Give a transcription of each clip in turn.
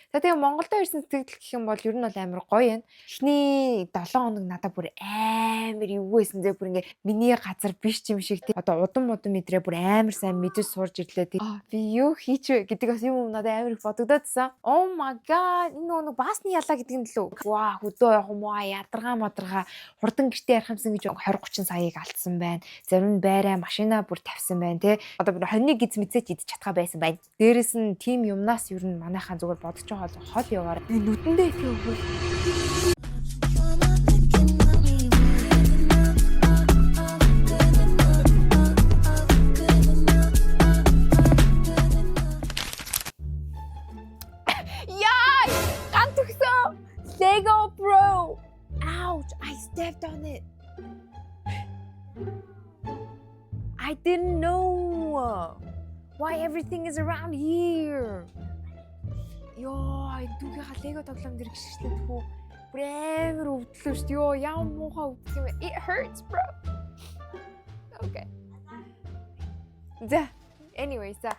За тэгээ Монголдо ирсэн сэтгэл гэх юм бол ер нь бол амар гоё юм. Эхний 7 хоног надад бүр амар юу байсан зэ бүр ингээ миний газар биш юм шиг тий. Одоо удам мэдрээ бүр амар сайн мэдэж сурж ирлээ тий. Би юу хийч вэ гэдэг бас юм надад амар их бодогдоодсан. Oh my god энэ нэг баасны ялаа гэдэг нь лөө. Ваа хөдөө явах юм аа ядаргаа хурдан гэртээ ярих юмсан гэж 20-30 саяыг алдсан байна. Зарим нь байраа машина бүр тавьсан байна тий. Одоо бүр 21 гиз мэдсэж идэж чадхаа байсан байна. Дээрээс нь тим юмнаас ер нь манайхаа зүгээр бодож байгаа хол яваар. Нүдэндээ их юм. Яй! Ганц өгсөн. Lego bro. Ouch, I stepped on it. I didn't know why everything is around here. Ёо, дүүгээ Lego тоглоом дээр гიშгтэй тхүү. Брэвэр өвдлөө шүү дээ. Ёо, яа муухай өвдөх юм бэ? It hurts, bro. Okay. Anyway, so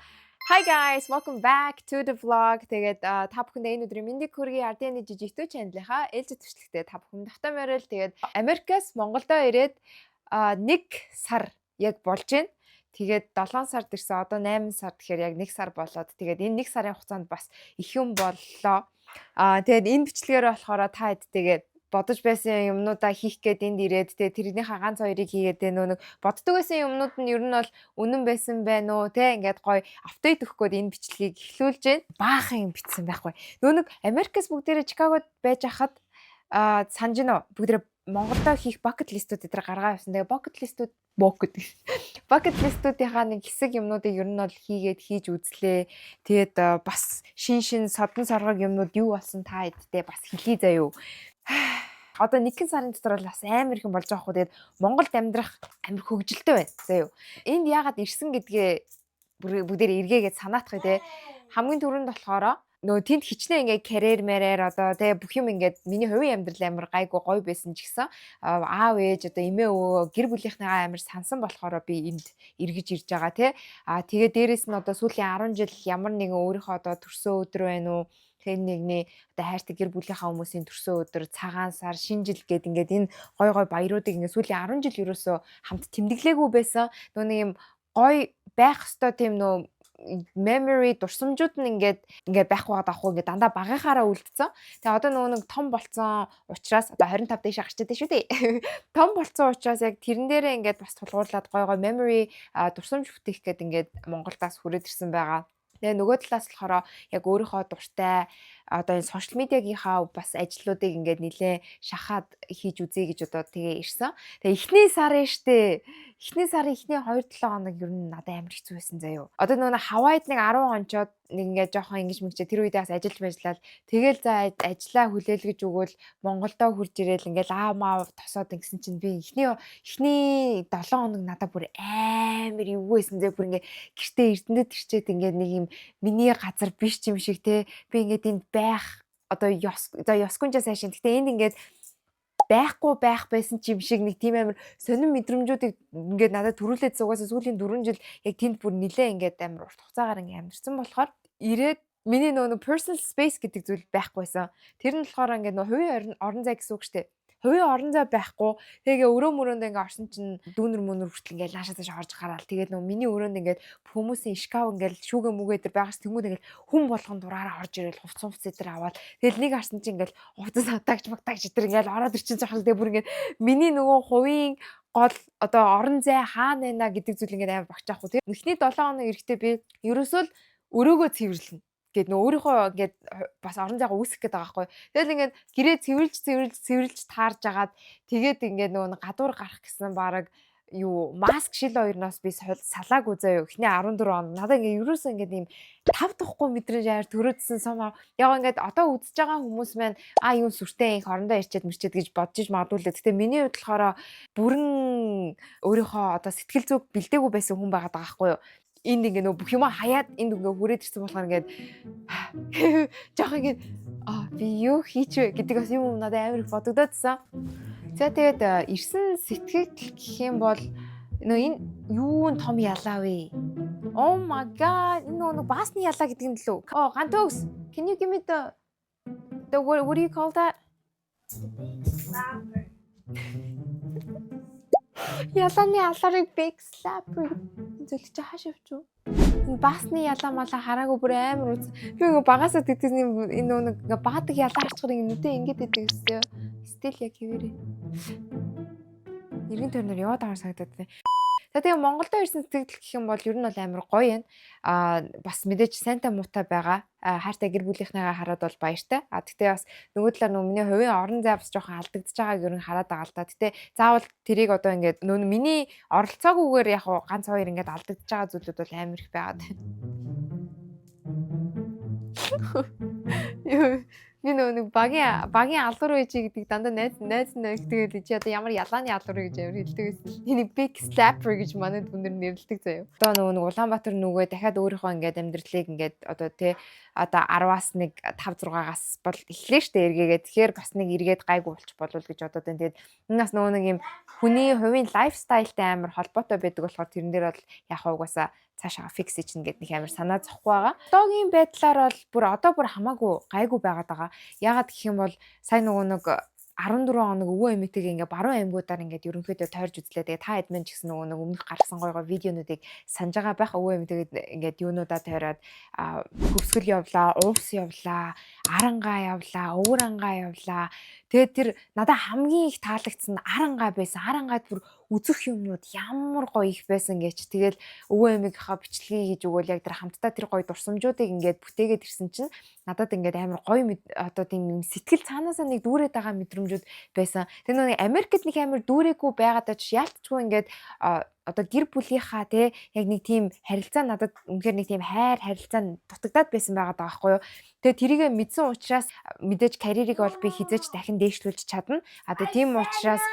hi guys, welcome back to the vlog. Тэгээд та бүхэндээ энэ өдрийн мэндийг хүргэе. RDN жижигтүү чаналынхаа ээлжид төшлөгтэй та бүхэн давтаа морил. Тэгээд Америкаас Монголдо ирээд 1 сар яг болж байна. Тэгээд 7 сард ирсэн. Одоо 8 сар тэгэхээр яг 1 сар болоод тэгээд энэ 1 сарын хугацаанд бас их юм боллоо. Тэгээд энэ бичлэгээр болохоор та хэд тэгээд бодож байсан юмнуудаа хийх гээд энд ирээд тэгээд тэрнийхээ ганц хоёрыг хийгээд нэг боддог байсан юмнууд нь ер нь бол үнэн байсан байна уу те ингээд гоё апдейт өгөх гээд энэ бичлэгийг эхлүүлж байна. Баахан юм битсэн байхгүй. Нэг Америкас бүгдээрээ Чикагод байж хахад санаж гинөө бүгдээрээ Монголдо хийх bucket list-үүд дээр гаргаа явсан. Тэгээ bucket list-үүдийнхаа нэг хэсэг юмнуудыг ер нь бол хийж үзлээ. Тэгээд бас шин содон соргог юмнууд юу болсон та хэдтэй бас хэлье заяа. Одоо 1 сарын дотор бол бас амар их юм болж байгаа хөө. Тэгээд Монголд амьдрах амар хөвгөлтэй байна. Заяа. Энд яагаад ирсэн гэдгээ бүгдээр эргээгээд санаатах те. Хамгийн түрүүнд болохоор тэнд хичнээн ингээ карьер мэрээр одоо тэгээ бүх юм ингээд миний хувийн амьдрал амар гайгүй гоё байсан ч гэсэн аав ээж одоо эмээ өвөө гэр бүлийнхнийгаа амар сансан болохоор би энд эргэж ирж байгаа тий. Тэгээ дээрэс нь одоо сүүлийн 10 жил ямар нэгэн өөрийнхөө одоо төрсөн өдөр байна уу тэр нэгний одоо хайртай гэр бүлийнхаа хүмүүсийн төрсөн өдөр цагаан сар шинэ жил гээд ингээд энэ гоё баяруудыг ингээд сүүлийн 10 жил ерөөсөө хамт тэмдэглээгүй байсан. Нэг юм гоё байх ёстой тийм memory дурсамжууд нь ингээд байх байгаад авах ингээд дандаа багийнхаараа үлдсэн. Тэгээ одоо нэг том болцсон учраас одоо 25 дэше гарч чадсан шүү дээ. Том болцсон учраас яг тэрэн дээрээ ингээд бас тулгуурлаад гой memory дурсамж бүтээх гээд ингээд Монголдаас хүрээд ирсэн байгаа. Тэгээ нөгөө талаас болохоор яг өөрийнхөө дуртай одоо энэ сошиал медиагийнхаа бас ажлуудыг ингээд нэлээ шахаад хийж үзье гэж одоо тэгээ ирсэн. Тэгээ эхний сарын штэ. Эхний сарын эхний 2-7 хоног ер нь надад амар хэцүү байсан заяо. Одоо нөгөө Хавайд 10 онцоод ингээд жоохон ингэж мэгчээ тэр үедээ бас ажиллаж байжлаад тэгэл за ажиллаа хүлээлгэж өгөөл Монголдоо хурж ирээл ингээд аав тосоод ингэсэн чинь би эхний 7 хоног надад бүр амар юу байсан зэ бүр ингээд гэртээ эрдэнэд ирчээд ингээд нэг юм миний газар биш юм шиг те би ингээд энд байх одоо ёскунжаа сайшин. Гэтэ энд ингээд байхгүй байх байсан ч юм шиг нэг тийм амар сонирн мэдрэмжүүдийг ингээд надад төрүүлээд зугаасаа сүүлийн 4 жил яг тэнд бүр нилээ ингээд амар урт хугацаагаар ингээд амьдсан болохоор ирээд миний нөгөө personal space гэдэг зүйл байхгүйсэн. Тэр нь болохоор ингээд нөгөө хувийн орон зай гэсэн үг шүү дээ. Хувийн орон зай байхгүй. Тэгээ өрөө мөрөөндөө ингээд орсон чинь дүүнер мөнөр хүртэл ингээд лаашаа цааш орж гараал. Тэгээд нөгөө миний өрөөнд ингээд хүмүүсийн шкаф ингээд шүүгээ мүгээ дээр байгаас тэнгууд ингээд хүн болгон дураараа орж ирэл хувц дээр аваад тэгэл нэг харсан чинь ингээд хувцас хатагч тэр ингээд ороод ирчин цахал тэгээ бүр ингээд миний нөгөө хувийн гол одоо орон зай хаана байна гэдэг зүйл ингээд амар багч аахгүй. Эхний 7 хоног эрэхтэй би ерөөсөө л өрөөгөө цэвэрлэнэ гээд нөө өөрийнхөө ингээд бас орон зайгаа үүсгэх гээд байгаа байхгүй. Тэгэл ингээд гэрээ цэвэрлж таарж агаад тэгээд ингээд нөгөө гадуур гарах гэсэн баг маск шил хоёрноос би салаагүй заяа. Эхний 14 он надад ингээд ерөөсөө ингээд ийм тав тухгүй мэдрэмж аяар төрөөдсөн сумаа. Яг ингээд одоо үзэж байгаа хүмүүс маань юу сүртэй их орондоо ирчээд гэж бодож магадгүй л. Гэтэ миний хувьд болохоор бүрэн өөрийнхөө одоо сэтгэл зүг бэлдээгүй байсан хүн байгаад байгаа байхгүй юу. Энд ингээ бүх юм хаяад энд ингээ хүрээд ирсэн болохоор ингээд жоох ингээд би юу хийч вэ гэдэг бас юм надад амар их бодогдоодсан. За тэгээд ирсэн сэтгэл гэх юм бол энэ юун том ялаа вэ? Oh my god. Энэ нэг баасны ялаа гэдэг нь лөө. Oh, Гантөгс. Can you give me the what do you call that? Ялааны аларыг big slapper зөвлөж хааш явчих уу? Энэ баасны ялаа малаа хараагүй бүр амар үз. Би ингээ багасаа тэгтээ энэ нэг баадаг ялаа харчхаар нүдээ ингээд идэг өстэй. Стил яг хэвээрээ. Иргэн төрнөр яваад байгаа санагдаад байна. За тэгээ Монголдо ирсэн сэтгэл гэх юм бол ер нь бол амар гоё юм. Бас мэдээж сайнтай муутай байгаа. Хайртай гэр бүлийнхнийгаа хараад бол баяртай. Тэгтээ бас нөгөө талаар нөгөө миний хувийн орон зай бас жоохон алдагдчихж байгааг ер нь хараад байгаа л да. Гэтэ заавал тэрийг одоо ингээд нөгөө миний оролцоогүйгээр яг ганц хоёр ингээд алдагдчихж байгаа зүйлүүд бол амар их байгаад. Юу би нэг багийн алуур байж гэдэг дандаа найз нэгтэйгээ чи одоо ямар ялааны алуур гэж амар хэлдэг байсан. Энийг big slapper гэж манайд бүнэр нэрлэдэг заяа. Одоо нэг Улаанбаатар нүгэ дахиад өөрийнхөө ингээд амьдралыг ингээд одоо тий одоо 10-аас нэг 5-6-аас бол эхлэв штэ эргээгээд тэгэхээр бас нэг эргээд гайгүй болчих болов гэж бодоод байна. Тэгээд энэ бас нөгөө нэг юм хүний хувийн лайфстайлтай амар холбоотой байдаг болохоор тэрэн дээр бол яг угаасаа цаашаа фикс чинь гэдэг нэг амар санаа зовхгүй байгаа. Одоогийн байдлаар бол бүр хамаагүй гайгүй байгаад байгаа. Яагаад гэх юм бол сайн нөгөө нэг 14 хоног өвөө эмээтэйгээ ингээ баруун аймагуудаар ингээ ерөнхийдөө тойрж үзлээ. Тэгээ та админ ч гэсэн нөгөө нэг өмнөх гаргасан гой видеонуудыг санаж байгаа байх. Өвөө эмээтэйгээ ингээ юунуудаа тойроод хөвсгөл явлаа, уус явлаа, арангаа явлаа, өвөр ангаа явлаа. Тэгээд тэр надад хамгийн их таалагдсан арангаа байсан. Арангаад бүр үзэх юмнууд ямар гоё их байсан гэж. Тэгэл өвөө эмээгийнхаа бичлэгийг хийж өгөөл яг тэр хамтдаа тэр гоё дурсамжуудыг ингээд бүтээгээд ирсэн чинь надад ингээд амар гоё одоо тийм сэтгэл цаанаасаа нэг дүүрээд байгаа мэдрэмжүүд байсан. Тэр нэг Америкт нэг амар дүүрээгүй байгаад ч яалтчгүй ингээд одоо гэр бүлийнхаа те яг нэг тийм харилцаа надад үнэхээр нэг тийм харилцаа дутагдаад байсан байгаа байхгүй юу. Тэгээ тэрийг мэдсэн учраас мэдээж карьерийг бол би хизээч дахин дээшлүүлж чадна. Тэгээ тийм учраас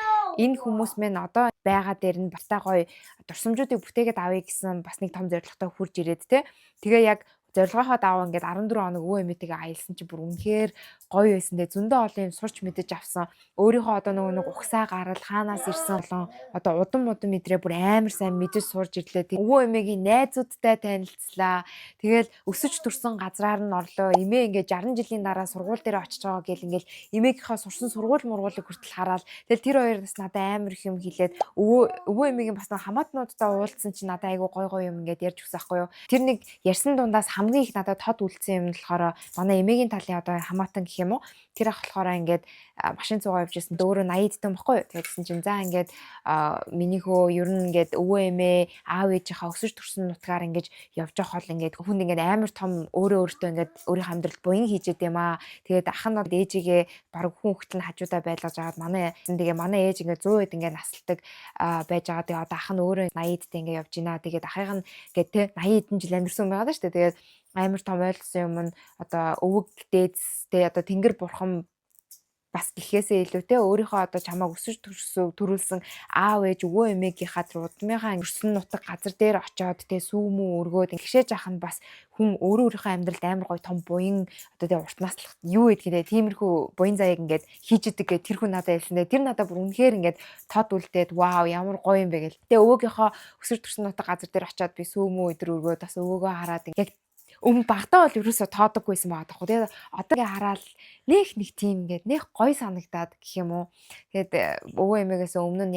энэ хүмүүс мэн одоо байгаа дээр нь баттай гоё дурсамжуудыг бүтээгээд авъя гэсэн бас нэг том зорилготой хурж ирээд те. Тэгээ яг зорилгоохоо дааваа ингээд 14 хоног өвөө эмээтэйгээ аялсан чи бүр үнэхээр гоё байсан. Тэгээ зөндөө олон юм сурч мэдэж авсан. Өөрийнхөө одоо нэг ухсаа гарал хаанаас ирсэн болон одоо удам мэдрээ бүр амар сайн мэдэж сурж ирлээ. Өвөө эмээгийн найзуудтай танилцлаа. Тэгэл өсөж төрсөн газраар нь орлоо. Эмээ ингээд 60 жилийн дараа сургууль дээр очиж байгаа гэл ингээд эмээгийнхаа сурсан сургууль мургуулыг хүртэл хараад тэгэл тэр хоёроос надад амар их юм хэлээд өвөө эмээгийн бас хамаатнуудтай уулзсан чи надад айгу гоё юм ингээд ярьж өгсөн байхгүй юу. Тэр нэг ярьсан дундаас хамгийн их надад тод үлдсэн юм болохоор манай эмээгийн талын одоо хамаатан гэх юм уу. Тэр ах болохоор ингээд машин цугаа явж ирсэн дөөрөө 80 дэх байхгүй юу. Тэгсэн чинь за ингээд минийхөө ер нь ингээд өвөө эмээ аав ээжийнхаа өсөж төрсөн нутгаар ингээд явж явах бол ингээд хүн ингээд амар том өөртөө ингээд өөрийнхөө амьдралд буян хийж идэм аа. Тэгээд ах нь ээжигээ баг хүн хөлт нь хажуудаа байлгаж агаад манай ээж ингээд 100 хэд ингээд насалдаг байж байгаа. Тэгээд одоо ах нь өөрөө 80 дэх ингээд явж гинэ. Тэгээд ахыг нь ингээд те 80 хэдэн жил амьдсан байгаа даа шүү дээ. Тэгээд амар том ойлсон юм нь одоо өвөг дээдстэй одоо тэнгэр бурхан бас гэхээсээ илүүтэй өөрийнхөө одоо чамайг өсөж төрүүлсэн аав ээж өвөө эмээгийнхаа удмынхаа өрсөн нутаг газар дээр очиод тэ сүүмүү өргөөд гişээж ах нь бас хүн өөрийнхөө амьдралд амар гоё том буян одоо тэ урт наслах юу гэдгийг тиймэрхүү буян заяаг ингээд хийж идэг гэх тэр хүн надад хэлсэн. Тэр надад бүр үнэхээр ингээд тод үлдээд вау ямар гоё юм бэ гэл. Тэ өвөөгийнхөө өсөж төрсөн нутаг газар дээр очиод би сүүмүү өдөр өргөөд бас өвөөгөө хараад яг өмнө багтаа бол ерөөсө тоодоггүйсэн байгаа тахгүй. Тэгээд одоо хараад нэг тийм ингээд нэг гой санагдаад гэх юм уу. Тэгээд өвөө эмээгээс өмнө нь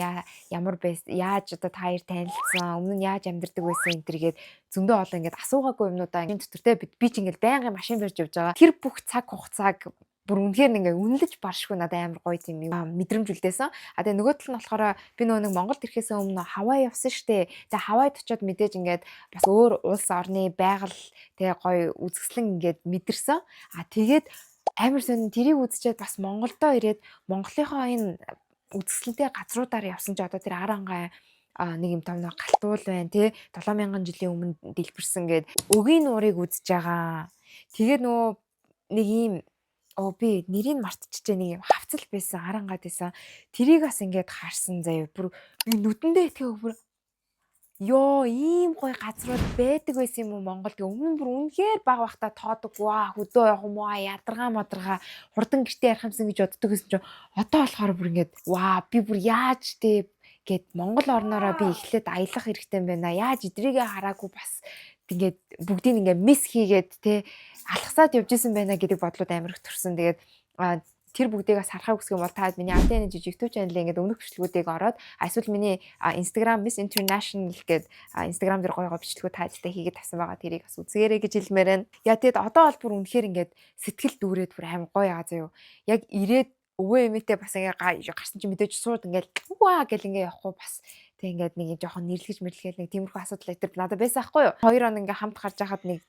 ямар яаж одоо та хоёр танилцсан, өмнө нь яаж амьдардаг байсан энэ төргээд зөндөө олон ингээд асуугаагүй юмнуудаа энэ дотор те би ч ингээд байнгын машин барьж явж байгаа. Тэр бүх цаг хугацааг бүр үнэхээр ингээ үнэлж баршгүй надад амар гоё тийм мэдрэмж үлдээсэн. Тэгээ нөгөө тал нь болохоор би нөгөө нэг Монголд ирэхээс өмнө Хавай явсан штэ. Тэгээ Хавайд очиод мэдээж ингээд бас өөр улс орны байгаль тэгээ гоё үзэсгэлэн ингээд мэдэрсэн. Тэгээд амар сонь тэрийг үзчихэд бас Монголдоо ирээд Монголынхоо энэ үзэсгэлэнтэй газруудаар явсан ч одоо тэр Арангаа нэг юм том галтуул байна тий 7000 жилийн өмнө дэлбэрсэн гээд өгийн нуурыг үзэж байгаа. Тэгээд нөгөө нэг ийм би нэрийг мартчихжээ нэг юм хавцал байсан арангаад байсан. Тэрийг бас ингээд харсан заяа. Бүр нүдэндээ итгэв бүр ёо ийм гоё газрууд байдаг байсан юм уу Монголд. Өмнө бүр үнэхээр баг бахта тоодог. Ваа хөдөө явах юм уу ядаргаа хурдан гэртээ ярих юмсан гэж боддог гэсэн чинь одоо болохоор бүр ингээд ваа би бүр яаж гэд Монгол орноороо би эхлээд аялах хэрэгтэй юм байна. Яаж эдрийгээ хараагүй бас ингээд бүгдийг ингээд мис хийгээд те алхасаад явж исэн байна гэдэг бодлууд амар их төрсөн. Тэгээд тэр бүгдийг харахаа хүсэх юм бол та миний ардын жижиг YouTube channel ингээд өмнөх бичлэгүүдийг ороод эсвэл миний Instagram Miss International гэдэг Instagram дээр гоё бичлэгүүд таажтай хийгээд тавьсан байгаа. Тэрийг бас үзээрэй гэж хэлмээр байна. Яа тэгэд одоо бол бүр үнэхээр ингээд сэтгэл дүүрээд бүр амар гоё аа заяа. Яг ирээд өвөө эмээтэй бас ингээд гарсан чи мэдээж сууд ингээд ваа гэл ингээд явахгүй бас тэг ингээд нэг жоохон нэрлэгэж мэрлэгээл нэг тиймэрхүү асуудал өтер надад байсан байхгүй юу. 2 хоног ингээд хамт гарч яхад нэг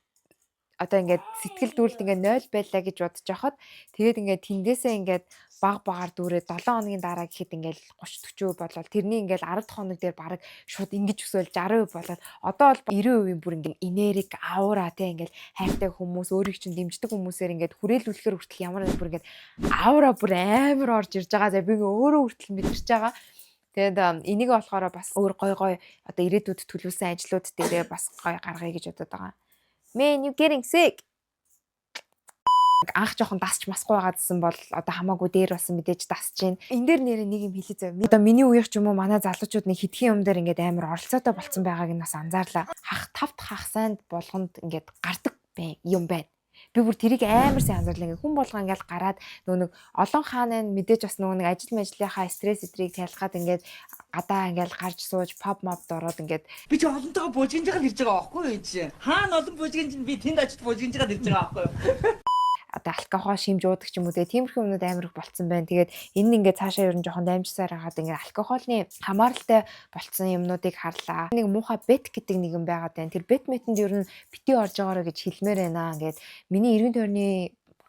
одоо ингээд сэтгэл дүүрэлт ингээд 0 байлаа гэж бодож хахад тэгээд ингээд тэндээсээ ингээд баг багаар дүүрээ 7 хоногийн дараа гэхэд ингээд 30 40% болоод тэрний ингээд 10 дахь хоног дээр баг шууд ингэж өсөөл 60% болоод одоо бол 90% бүр ингээд энерги аура тий ингээд хайртай хүмүүс өөрийг чинь дэмждэг хүмүүсээр ингээд хүрээлүүлэхээр хүртэл ямар нэг бүр ингээд аура бүр амар орж ирж байгаа. Би ингээд өөрөө хүртэл мэдэрч байгаа. Тэгээд энийг болохоор бас өөр гой одоо ирээдүйд төлөвлөсөн ажлууд дээрээ бас гой гаргая гэж бодод байгаа. Man, you getting sick. Анх жоохон дасч масгүй байгаадсэн бол одоо хамаагүй дээр болсон мэдээж дасж гин. Энд дээр нэрээ нэг юм хэлээ зав. Одоо миний үеийнх ч юм уу манай залуучууд нэг хитгэн юм дээр ингээд амар оролцоотой болцсон байгааг нь бас анзаарлаа. Тавт хах сайнд болгонд ингээд гардаг юм байна. Би бүр тэрийг амар сайн анзаарлаа. Хүн болгоо ингээд гараад нэг олон хаана мэдээж бас нэг ажил мэжлийнхаа стресс эдрийг тайлахад ингээд гадаа ингээд гарч сууж pop map дороод ингээд би ч олонтойгоо буужинжгаа ирж байгаа байхгүй юу чи. Хаана олон буужинж чинь би тэнд очиж буужинжгаа ирж байгаа байхгүй юу. Одоо алкогол шимж уудаг ч юм уу тиймэрхүү юмнууд амар их болцсон байна. Тэгээд энэ ингээд цаашаа ер нь жоохон дамжсаар хагаад ингээд алкоголны хамааралтай болцсон юмнуудыг харлаа. Нэг муухай бет гэдэг нэг юм байгаад байна. Тэр бет метэнд ер нь бити орж байгаараа гэж хэлмээр байна. Ингээд миний 90 тойрны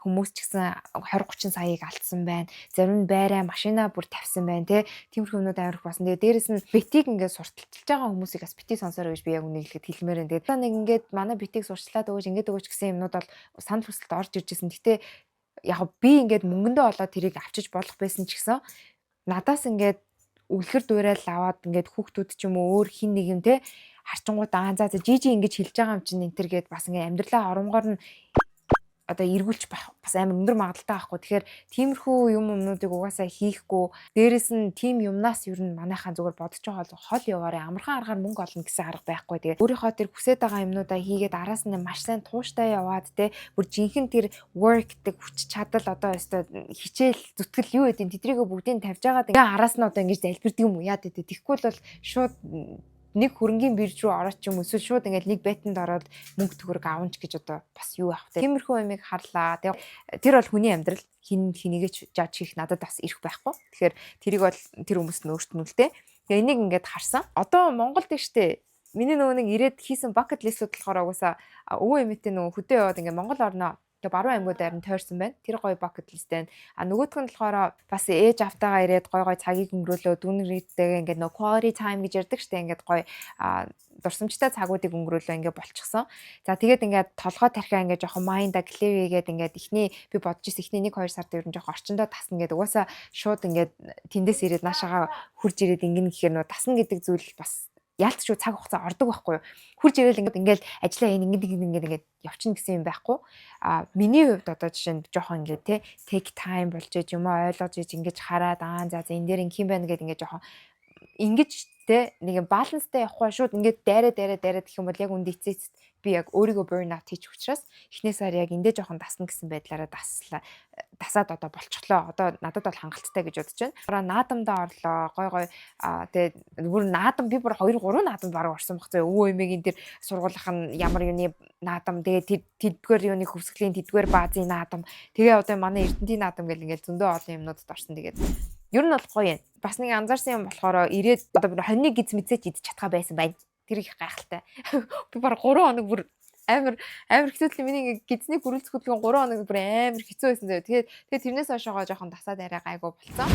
хүмүүс ч гэсэн 20-30 саяыг алдсан байна. Зарим нь байраа машина бүр тавьсан байна тий. Тиймэрхүү юмнууд амар их басан. Тэгээ дээрэс нь битийг ингээд сурталчилж байгаа хүмүүсийг бас битийг сонсороо гэж би яг үнэ хэлэхэд хэлмээр байна. Тэгээ нэг ингээд манай битийг сурчлаад өгөөж ингээд өгөөч гэсэн юмнууд бол санал хүсэлт орж ирж байсан. Гэтэ яг би ингээд мөнгөндөө олоод тэрийг авчиж болох байсан ч гэсэн надаас ингээд үлгэр дуурайл аваад ингээд хүүхдүүд ч юм уу өөр хин нэг юм тий харчингуудаа за жижи ингэж хэлж байгаа юм чинь энэ төр гээд бас ингээд амьдралаа оромгоор нь одоо эргүүлж бас амар өндөр магадaltaй байхгүй. Тэгэхээр тиймэрхүү юмнуудыг угаасаа хийхгүй. Дээрэс нь тим юмнаас ер нь манайхаа зүгээр бодож байгаа хол яваарай. Амархан аргаар мөнгө олно гэсэн арга байхгүй. Тэгээд өөрийнхөө тэр хүсэж байгаа юмнуудаа хийгээд араас нь маш сайн тууштай яваад те бүр жинхэнэ тэр work гэдэг хүч чадал одоо өстой хичээл зүтгэл юу гэдэг тэдрийгээ бүгдийг тавьж байгаа. Тэгээ араас нь одоо ингэж залбирдаг юм уу яа гэдэг. Тэгэхгүй бол шууд нэг хөрөнгөний бирж рүү ороод ч юм эсвэл шууд ингээд нэг бетэнд ороод мөнгө төгрөг аванч гэж одоо бас юу авах вэ? Тиймэрхүү юмыг харлаа. Тэгээ тэр бол хүний амьдрал хинийгээ ч жаж хийх надад бас ирэх байхгүй. Тэгэхээр тэрийг бол тэр хүмүүст нь өөртөө нүлтэй. Тэгээ энийг ингээд харсан. Одоо Монголд штэ миний нэг ирээд хийсэн bucket list-үүд болохоор угаасаа өвөө эмээтэй хөдөө яваад ингээд Монгол орноо тэгээ баруун аймагуд харин тойрсон байна. Тэр гоё bucket list байна. Нөгөөх нь болохоор бас ээж автагаа ирээд гоё цагийг өнгөрөөлөө дүүнэрийтэйгээ ингээд quality time гэж ярьдаг штэ ингээд гоё дурсамжтай цагуудыг өнгөрөөлөө ингээд болчихсон. За тэгээд ингээд толгой тархиа ингээд жоохон майнда клевигээд ингээд ихний би бодож ирсэн ихний 1-2 сард ер нь жоохон орчиндөө тасна гэдэг. Угаасаа шууд ингээд тэндээс ирээд наашаага хурж ирээд ингэн гэхээр нөө тасна гэдэг зүйл бас яалтчгүй цаг хугацаа ордог байхгүй юу. Хурж ирээл ингээд ажиллаа ингээд явчихна гэсэн юм байхгүй. Миний хувьд одоо жишээ нь жоохон ингээд те take time болж иж юм ойлгож иж ингээд хараад за энэ дээр инх юм байна гэдэг ингээд жоохон ингэж те нэг баланстай явахгүй шууд ингээд дайраа гэх юм бол яг үнд эцэст би яг өөрийгөө burn out хийчих учраас эхнээ сар яг эндээ жоохон дасна гэсэн байдлаараа дасаад одоо болчихлоо. Одоо надад бол хангалттай гэж бодож байна. Наадамдаа орлоо. Гой тэгээ бүр наадам би бүр 2-3 наадамд бараг орсон баг зөө. Өвөө эмээгийн тэр сургуулах нь ямар юуны наадам тэгээ тэдгээр юуны хөвсгөлийн тэдгээр баазын наадам. Тэгээ одоо манай Эрдэнтийн наадам гэл ингээд зөндөө олон юмнуудад орсон. Тэгээд ер нь бол гоё юм. Бас нэг анзаарсан юм болохоор ирээд одоо 21 гиз мэдсэж идэж чадхаа байсан байна. Тэр их гайхалтай. Би баг 3 хоног бүр амар хэцүү миний гизний гөрөлцөх хөдөлгөөн 3 хоног бүр амар хэцүү байсан зөө. Тэгээд тэрнээс хойшоогоо жоохон дасаад арай гайгүй болсон.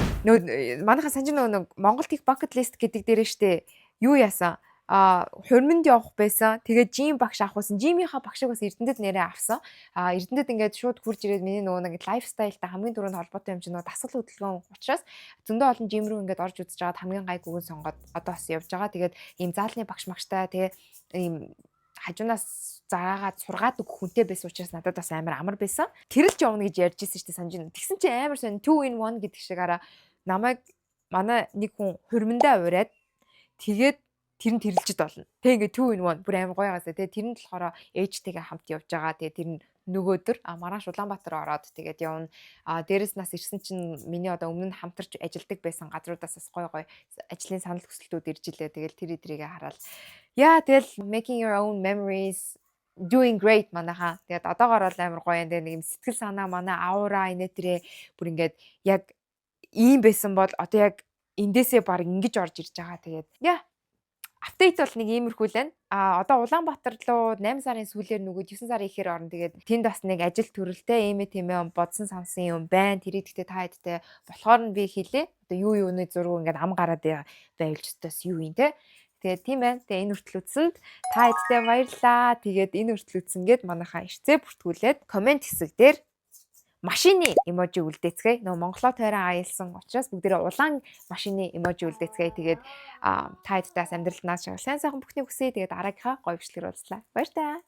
Манайхаа санаж нэг Монголд их bucket list гэдэг дээр штэ юу яасан? Хурманд явах байсан. Тэгээд жим багш авах байсан. Жимийнхаа багшиг бас Эрдэнэтэд нэрээ авсан. Эрдэнэтэд ингээд шууд хурж ирээд миний нэг лайфстайлтай хамгийн түрүүнд холбоотой юм чинь дасгал хөдөлгөөн учраас зөндөө олон жим рүү ингээд орж үзэж байгаад хамгийн гайгүйг нь сонгоод одоо бас явж байгаа. Тэгээд ийм заалны багш магштай тэгээ ийм хажуунаас заагаад сургаад өгөх хүнтэй байсан учраас надад бас амар байсан. Тэр л ч явна гэж ярьж ирсэн шүү дээ санаж байна. Тэгсэн чинь амар сонь 2 in 1 гэдэг шиг араа намайг манай нэг хүн хурмандаа ураад тэгээд тэр нь тэрэлжид болно. Тэг ингээ 2 in 1 бүр амар гоё гасаа. Тэгээ тэр нь болохоор ээжтэйгээ хамт явж байгаа. Тэгээ тэр нь нөгөөдөр маргааш Улаанбаатар ороод тэгээд явна. Дээрэс нас ирсэн чинь миний одоо өмнө нь хамтарч ажилладаг байсан газруудаас бас гоё гоё ажлын санал хүсэлтүүд ирж илээ. Тэгэл тэр эдрийгээ хараад тэгэл making your own memories doing great манайхаа. Тэгээд одоогоор бол амар гоё юм. Тэгээ нэг юм сэтгэл санаа манай аура инээтрээ бүр ингээд яг ийм байсан бол одоо яг эндээсээ баг ингэж орж ирж байгаа. Тэгээд апдейт бол нэг иймэрхүү л байна. Одоо Улаанбаатар руу 8 сарын сүүлээр нөгөө 9 сарын ихээр орно. Тэгээд тэнд бас нэг ажил төрөлтэй ийм тийм бодсон сансан юм байна. Тэр ихтэй та хэдтэй болохоор нь би хэлээ. Одоо юуны зураг ингээд ам гараад байвал ч бас юу юм те. Тэгээд тийм байна. Тэгээд энэ хүртэл үзсэнд та хэдтэй баярлаа. Тэгээд энэ хүртэл үзсэнгээд манайхаа ирцээ бүртгүүлээд комент хэсэг дээр машины эможи үлдээцгээе. Нөгөө Монголоо тойрон аялсан учраас бүгдээрээ улаан машины эможи үлдээцгээе. Тэгээд та хэдтээс амьдралнаас сайн сайхан бүхнийг хүсье. Тэгээд дараагийнхаа гоё бичлэгээр уулзлаа. Баяр таа.